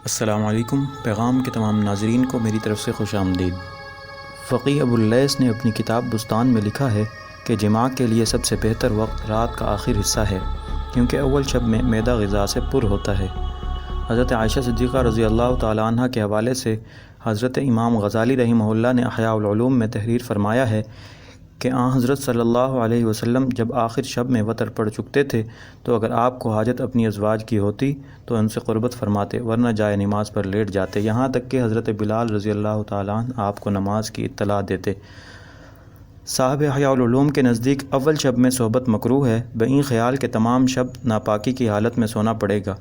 السلام علیکم۔ پیغام کے تمام ناظرین کو میری طرف سے خوش آمدید۔ فقیہ ابو اللیث نے اپنی کتاب بستان میں لکھا ہے کہ جماع کے لیے سب سے بہتر وقت رات کا آخر حصہ ہے، کیونکہ اول شب میں معدہ غذا سے پر ہوتا ہے۔ حضرت عائشہ صدیقہ رضی اللہ تعالیٰ عنہ کے حوالے سے حضرت امام غزالی رحمہ اللہ نے احیاء العلوم میں تحریر فرمایا ہے کہ حضرت صلی اللہ علیہ وسلم جب آخر شب میں وتر پڑھ چکتے تھے تو اگر آپ کو حاجت اپنی ازواج کی ہوتی تو ان سے قربت فرماتے، ورنہ جائے نماز پر لیٹ جاتے، یہاں تک کہ حضرت بلال رضی اللہ تعالیٰ عنہ آپ کو نماز کی اطلاع دیتے۔ صاحب احیاء العلوم کے نزدیک اول شب میں صحبت مکروہ ہے، بعین خیال کہ تمام شب ناپاکی کی حالت میں سونا پڑے گا۔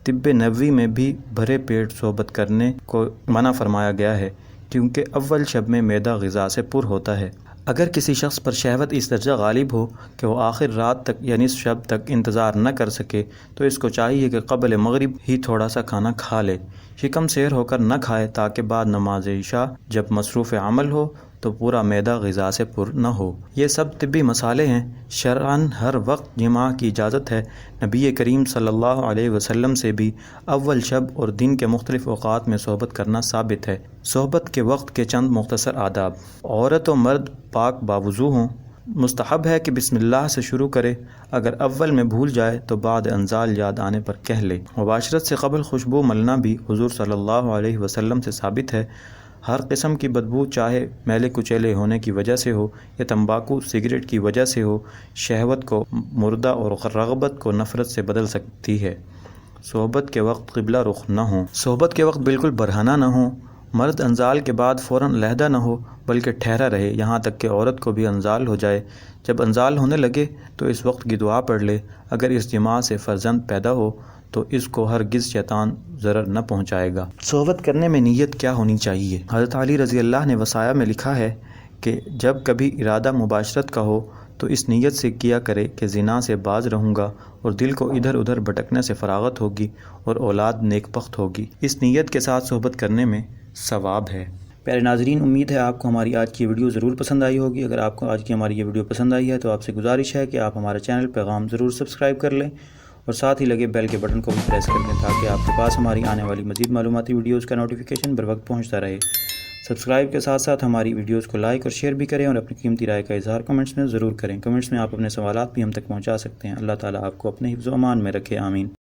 طب نبوی میں بھی بھرے پیٹ صحبت کرنے کو منع فرمایا گیا ہے، کیونکہ اول شب میں معدہ غذا سے پر ہوتا ہے۔ اگر کسی شخص پر شہوت اس درجہ غالب ہو کہ وہ آخر رات تک یا نصف شب تک انتظار نہ کر سکے تو اس کو چاہیے کہ قبل مغرب ہی تھوڑا سا کھانا کھا لے، شکم سیر ہو کر نہ کھائے، تاکہ بعد نماز عشاء جب مصروف عمل ہو تو پورا معدہ غذا سے پر نہ ہو۔ یہ سب طبی مسالے ہیں۔ شرعاً ہر وقت جماع کی اجازت ہے۔ نبی کریم صلی اللہ علیہ وسلم سے بھی اول شب اور دن کے مختلف اوقات میں صحبت کرنا ثابت ہے۔ صحبت کے وقت کے چند مختصر آداب۔ عورت و مرد پاک باوضو ہوں۔ مستحب ہے کہ بسم اللہ سے شروع کرے، اگر اول میں بھول جائے تو بعد انزال یاد آنے پر کہہ لے۔ مباشرت سے قبل خوشبو ملنا بھی حضور صلی اللہ علیہ وسلم سے ثابت ہے۔ ہر قسم کی بدبو، چاہے میلے کچیلے ہونے کی وجہ سے ہو یا تمباکو سگریٹ کی وجہ سے ہو، شہوت کو مردہ اور رغبت کو نفرت سے بدل سکتی ہے۔ صحبت کے وقت قبلہ رخ نہ ہوں۔ صحبت کے وقت بالکل برہنہ نہ ہوں۔ مرد انزال کے بعد فوراً علیحدہ نہ ہو، بلکہ ٹھہرا رہے یہاں تک کہ عورت کو بھی انزال ہو جائے۔ جب انزال ہونے لگے تو اس وقت کی دعا پڑھ لے۔ اگر اس جماع سے فرزند پیدا ہو تو اس کو ہرگز شیطان ضرر نہ پہنچائے گا۔ صحبت کرنے میں نیت کیا ہونی چاہیے؟ حضرت علی رضی اللہ نے وصایا میں لکھا ہے کہ جب کبھی ارادہ مباشرت کا ہو تو اس نیت سے کیا کرے کہ زنا سے باز رہوں گا اور دل کو ادھر ادھر بھٹکنے سے فراغت ہوگی اور اولاد نیک بخت ہوگی۔ اس نیت کے ساتھ صحبت کرنے میں ثواب ہے۔ پیارے ناظرین، امید ہے آپ کو ہماری آج کی ویڈیو ضرور پسند آئی ہوگی۔ اگر آپ کو آج کی ہماری یہ ویڈیو پسند آئی ہے تو آپ سے گزارش ہے کہ آپ ہمارے چینل پیغام ضرور سبسکرائب کر لیں اور ساتھ ہی لگے بیل کے بٹن کو بھی پریس کر دیں تاکہ آپ کے پاس ہماری آنے والی مزید معلوماتی ویڈیوز کا نوٹیفیکیشن بر وقت پہنچتا رہے۔ سبسکرائب کے ساتھ ساتھ ہماری ویڈیوز کو لائک اور شیئر بھی کریں اور اپنی قیمتی رائے کا اظہار کمنٹس میں ضرور کریں۔ کمنٹس میں آپ اپنے سوالات بھی ہم تک پہنچا سکتے ہیں۔ اللہ تعالیٰ آپ کو اپنے حفظ و امان میں رکھے، آمین۔